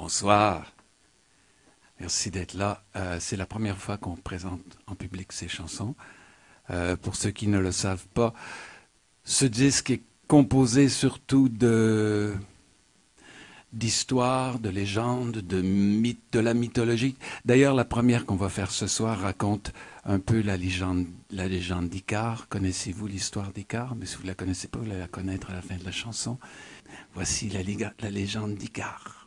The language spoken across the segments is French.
Bonsoir. Merci d'être là. C'est la première fois qu'on présente en public ces chansons. Pour ceux qui ne le savent pas, ce disque est composé surtout d'histoires, de légendes, de mythes, de la mythologie. D'ailleurs, la première qu'on va faire ce soir raconte un peu la légende d'Icare. Connaissez-vous l'histoire d'Icare? Mais si vous ne la connaissez pas, vous allez la connaître à la fin de la chanson. Voici la légende d'Icare.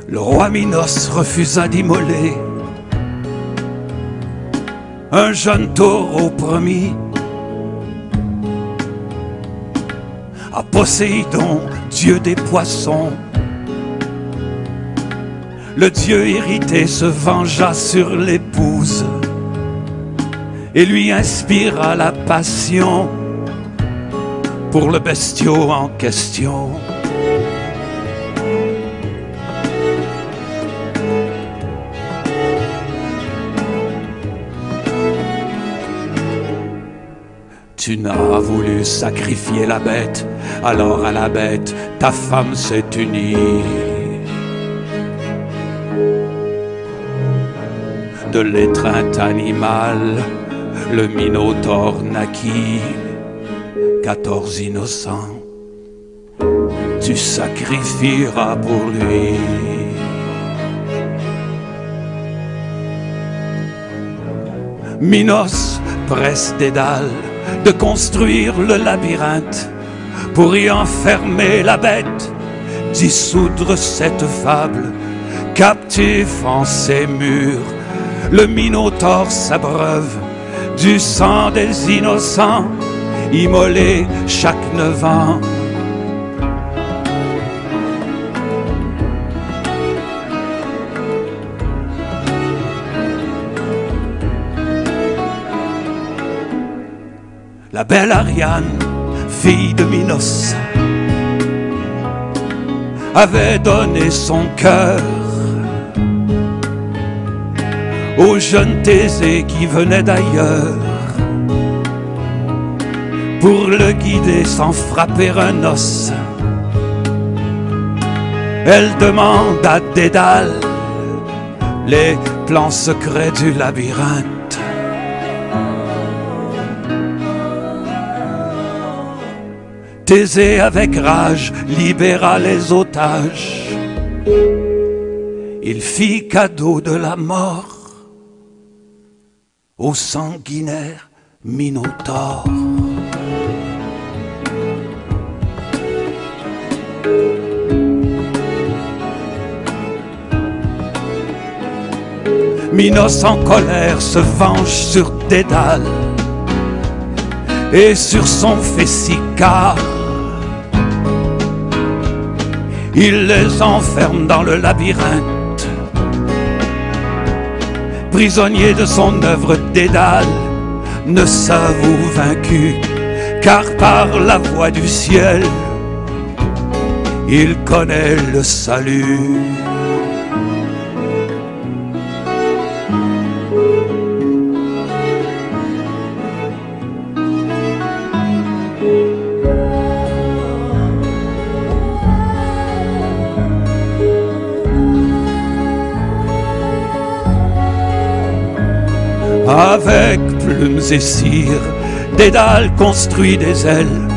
Le roi Minos refusa d'immoler un jeune taureau promis à Poséidon, dieu des poissons. Le dieu irrité se vengea sur l'épouse et lui inspira la passion pour le bestiau en question. Tu n'as voulu sacrifier la bête, alors à la bête, ta femme s'est unie. De l'étreinte animale, le Minotaure naquit, 14 innocents, tu sacrifieras pour lui. Minos presse Dédale de construire le labyrinthe pour y enfermer la bête, dissoudre cette fable, captif en ses murs. Le Minotaure s'abreuve du sang des innocents, immolés chaque 9 ans. La belle Ariane, fille de Minos, avait donné son cœur au jeune Thésée qui venait d'ailleurs pour le guider sans frapper un os. Elle demande à Dédale les plans secrets du labyrinthe. Thésée avec rage libéra les otages. Il fit cadeau de la mort au sanguinaire Minotaure. Minos en colère se venge sur Dédale et sur son fils Icare. Il les enferme dans le labyrinthe. Prisonnier de son œuvre, Dédale ne s'avoue vaincu, car par la voix du ciel, il connaît le salut. Avec plumes et cire, Dédale construit des ailes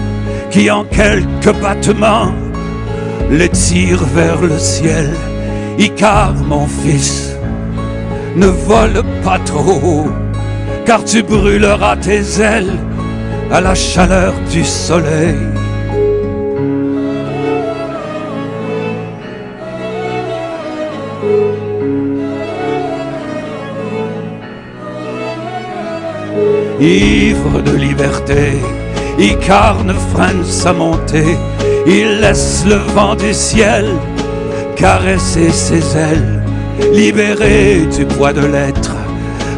qui en quelques battements les tirent vers le ciel. Icare, mon fils, ne vole pas trop haut, car tu brûleras tes ailes à la chaleur du soleil. Ivre de liberté, Icare ne freine sa montée. Il laisse le vent du ciel caresser ses ailes. Libéré du poids de l'être,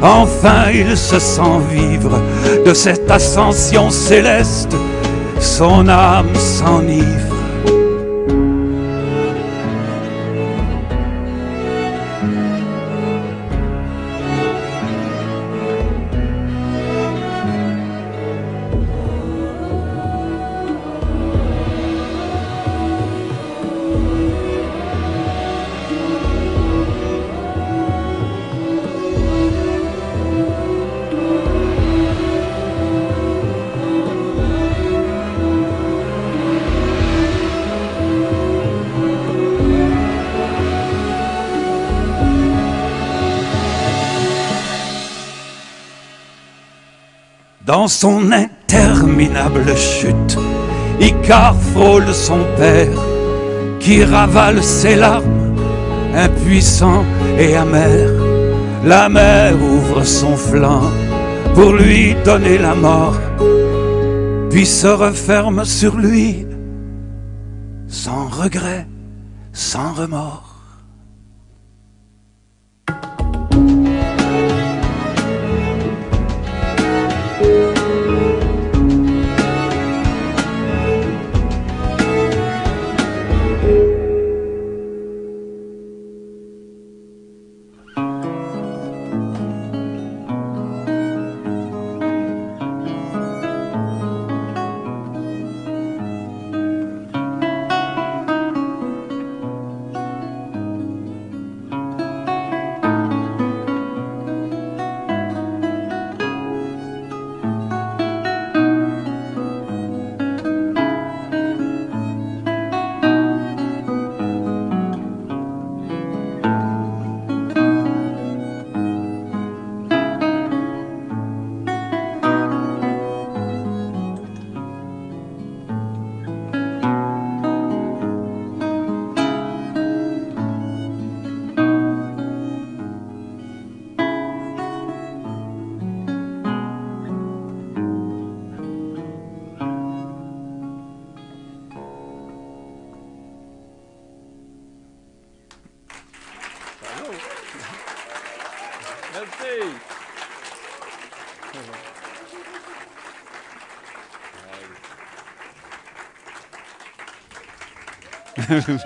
enfin il se sent vivre de cette ascension céleste. Son âme s'enivre. Dans son interminable chute, Icare frôle son père, qui ravale ses larmes, impuissant et amer. La mer ouvre son flanc pour lui donner la mort, puis se referme sur lui, sans regret, sans remords.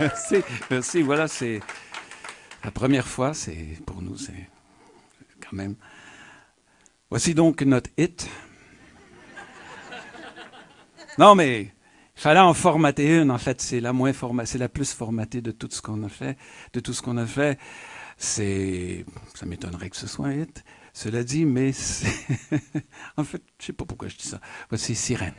Merci, merci. Voilà, c'est la première fois, c'est pour nous, c'est quand même. Voici donc notre hit. Non, mais il fallait en formater une. En fait, c'est la moins c'est la plus formatée de tout ce qu'on a fait. De tout ce qu'on a fait, c'est, ça m'étonnerait que ce soit un hit. Cela dit, mais c'est en fait, je sais pas pourquoi je dis ça. Voici Sirène.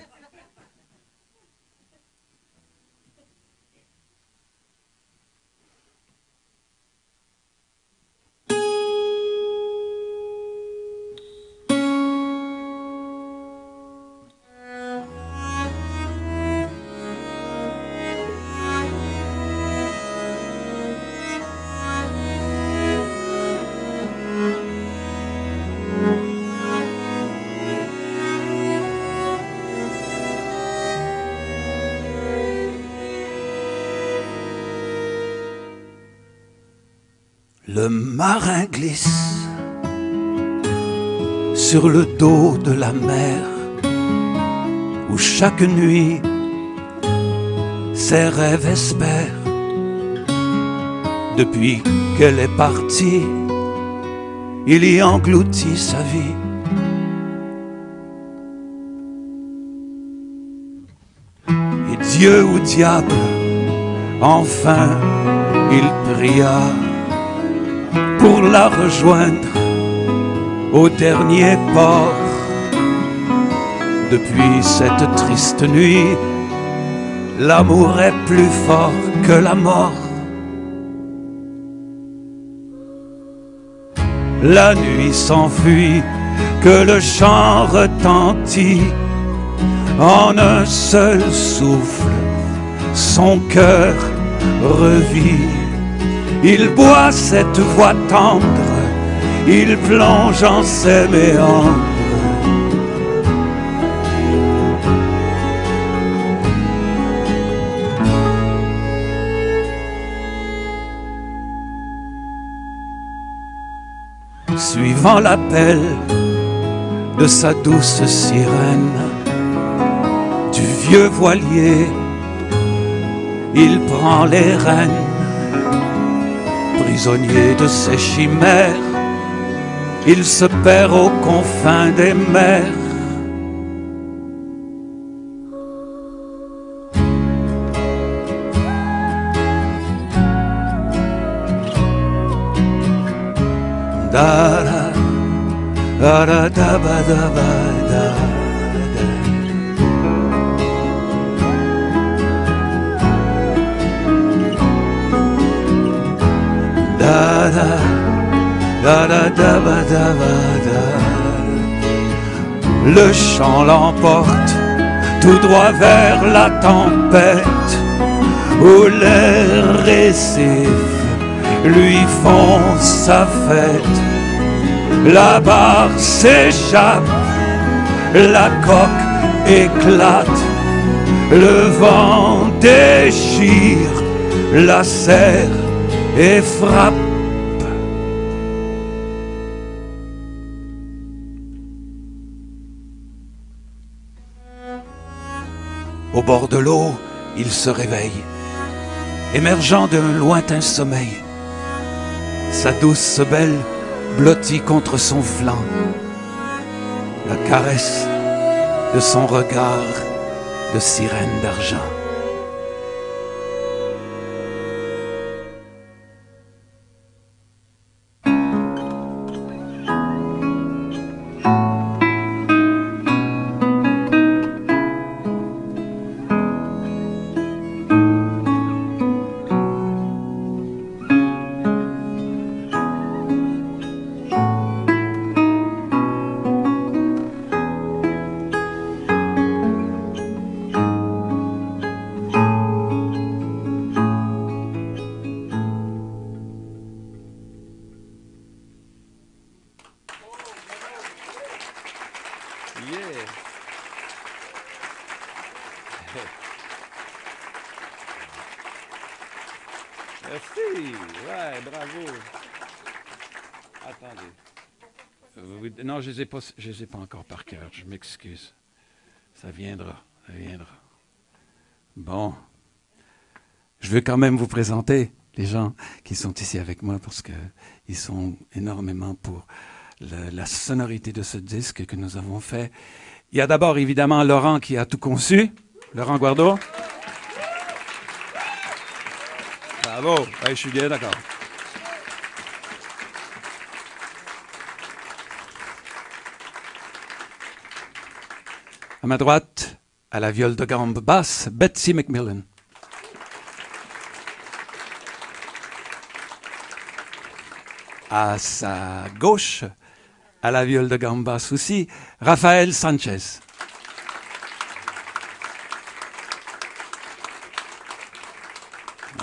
Le marin glisse sur le dos de la mer, où chaque nuit ses rêves espèrent. Depuis qu'elle est partie, il y engloutit sa vie. Et Dieu ou diable, enfin il pria pour la rejoindre au dernier port. Depuis cette triste nuit, l'amour est plus fort que la mort. La nuit s'enfuit, que le chant retentit. En un seul souffle, son cœur revit. Il boit cette voix tendre, il plonge en ses méandres. Suivant l'appel de sa douce sirène, du vieux voilier, il prend les rênes. Prisonnier de ses chimères, il se perd aux confins des mers. Da da da da da ba da ba da. Da da da da da ba da ba da. le chant l'emporte tout droit vers la tempête, où les récifs lui font sa fête. La barre s'échappe, la coque éclate, le vent déchire la serre et frappe. Au bord de l'eau, il se réveille, émergeant d'un lointain sommeil. Sa douce belle blottit contre son flanc, la caresse de son regard de sirène d'argent. Merci, ouais, bravo. Attendez. Non, je les ai pas encore par cœur, je m'excuse. Ça viendra. Bon. Je veux quand même vous présenter les gens qui sont ici avec moi parce qu'ils sont énormément pour la sonorité de ce disque que nous avons fait. Il y a d'abord évidemment Laurent qui a tout conçu. Laurent Guardo. Bravo, ouais, je suis bien d'accord. À ma droite, à la viole de gambe basse, Betsy McMillan. À sa gauche, à la viole de gambe basse aussi, Raphaël Sanchez.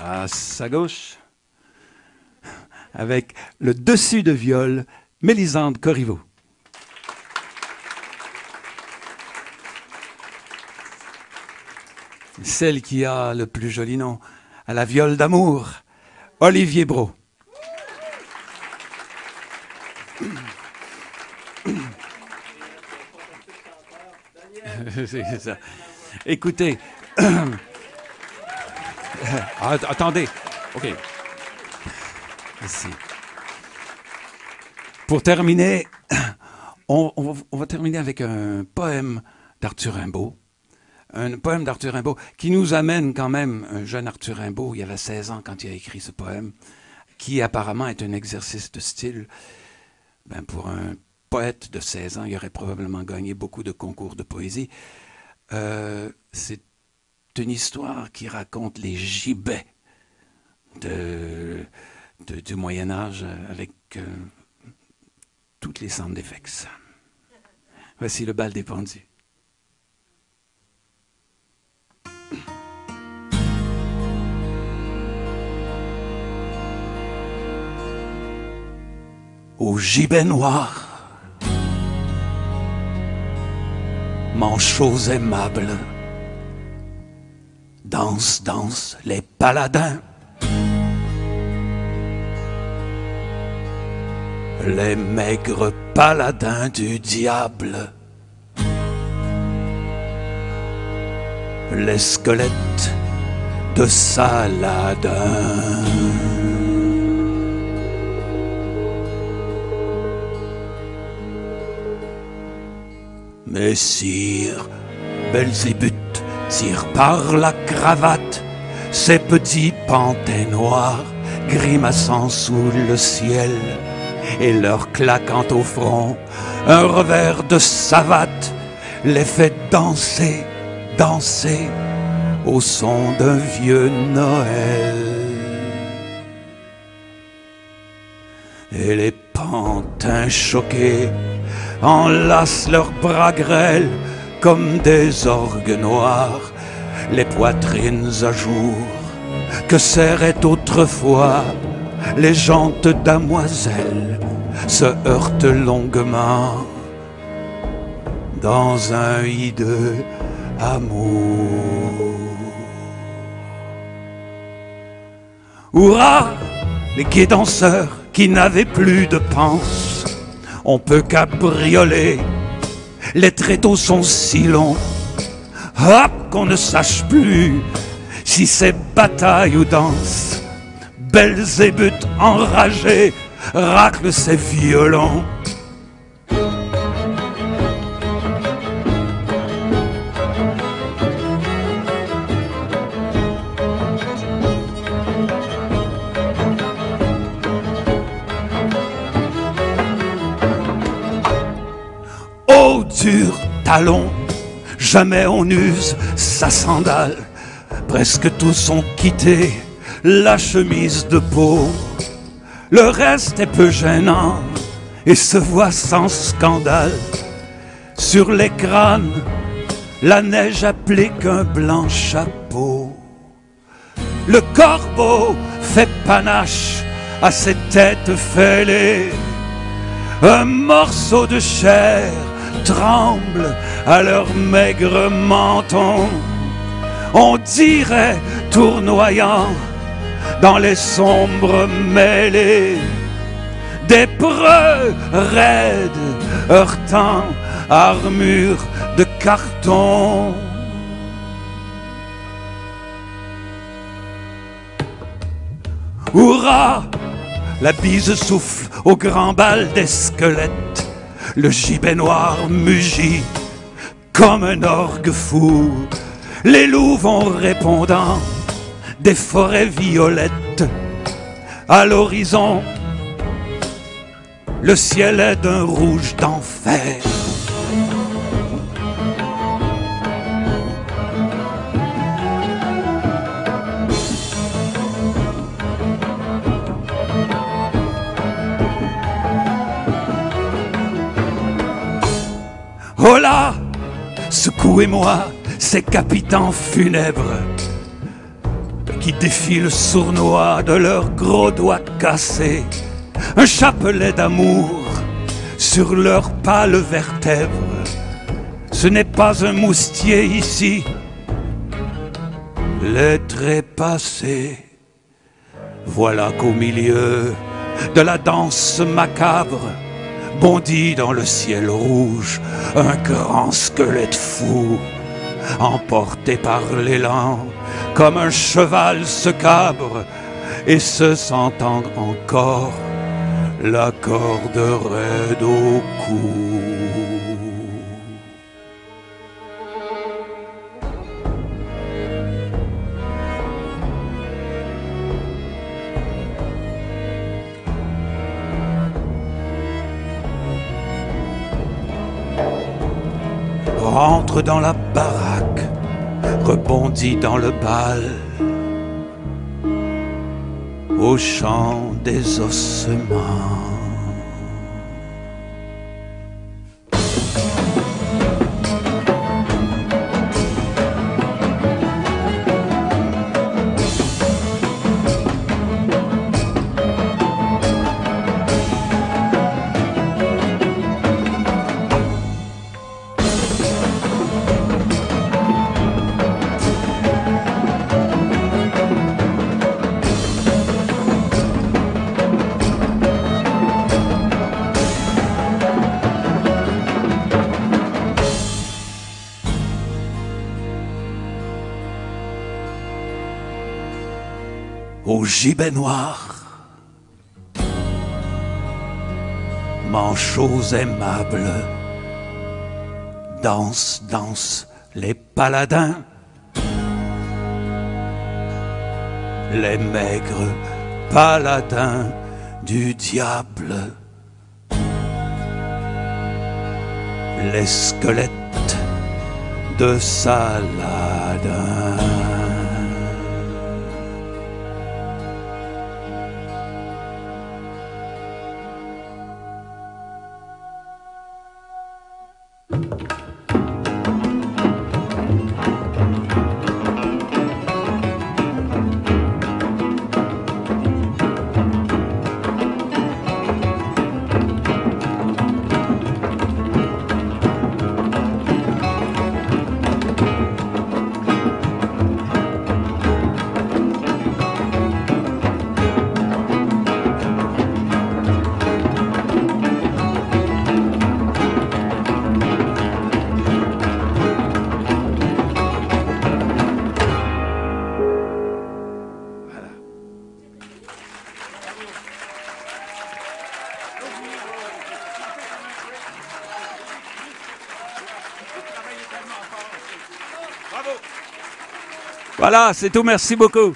À sa gauche, avec le dessus de viole, Mélisande Corriveau. Celle qui a le plus joli nom, à la viole d'amour, Olivier Brault. C'est ça. Écoutez, attendez, ok. Ici. Pour terminer, on va terminer avec un poème d'Arthur Rimbaud. Un poème d'Arthur Rimbaud qui nous amène quand même un jeune Arthur Rimbaud, il avait 16 ans quand il a écrit ce poème, qui apparemment est un exercice de style. Ben pour un poète de 16 ans, il aurait probablement gagné beaucoup de concours de poésie. C'est une histoire qui raconte les gibets du Moyen-Âge avec toutes les cendres d'effets. Voici le bal des pendus. Au gibet noir, manchots aimables, dansent les paladins. Les maigres paladins du diable, les squelettes de Saladin. Messire Belzébuth tire par la cravate ces petits pantins noirs grimaçant sous le ciel et leur claquant au front un revers de savate les fait danser au son d'un vieux Noël. Et les pantins choqués enlacent leurs bras grêles comme des orgues noirs, les poitrines à jour que serraient autrefois les jantes damoiselles se heurtent longuement dans un hideux amour. Hurrah, les gais danseurs qui n'avaient plus de panse, on peut cabrioler, les tréteaux sont si longs, hop, qu'on ne sache plus si c'est bataille ou danse. Belzébuth enragé racle ses violons. Ô dur talon, jamais on n'use sa sandale. Presque tous ont quitté la chemise de peau. Le reste est peu gênant et se voit sans scandale. Sur les crânes, la neige applique un blanc chapeau. Le corbeau fait panache à ses têtes fêlées. Un morceau de chair tremble à leur maigre menton. On dirait tournoyant dans les sombres mêlées des preux raides heurtant armure de carton. Hurrah! La bise souffle au grand bal des squelettes. Le gibet noir mugit comme un orgue fou. Les loups vont répondant des forêts violettes. À l'horizon, le ciel est d'un rouge d'enfer. Oh là, secouez-moi ces capitans funèbres qui défilent sournois de leurs gros doigts cassés, un chapelet d'amour sur leurs pâles vertèbres. Ce n'est pas un moustier ici, les trépassés. Voilà qu'au milieu de la danse macabre bondit dans le ciel rouge un grand squelette fou, emporté par l'élan comme un cheval se cabre, et se sentant encore la corde raide au cou. Rentre dans la baraque, rebondit dans le bal, au chant des ossements. Au gibet noir, manchots aimables, dansent, dansent les paladins, les maigres paladins du diable, les squelettes de Saladin. Voilà, c'est tout. Merci beaucoup.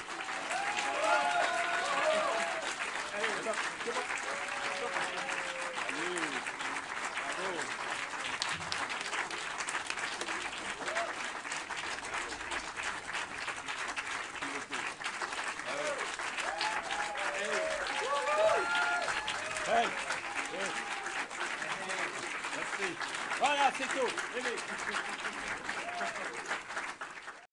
Voilà, c'est tout.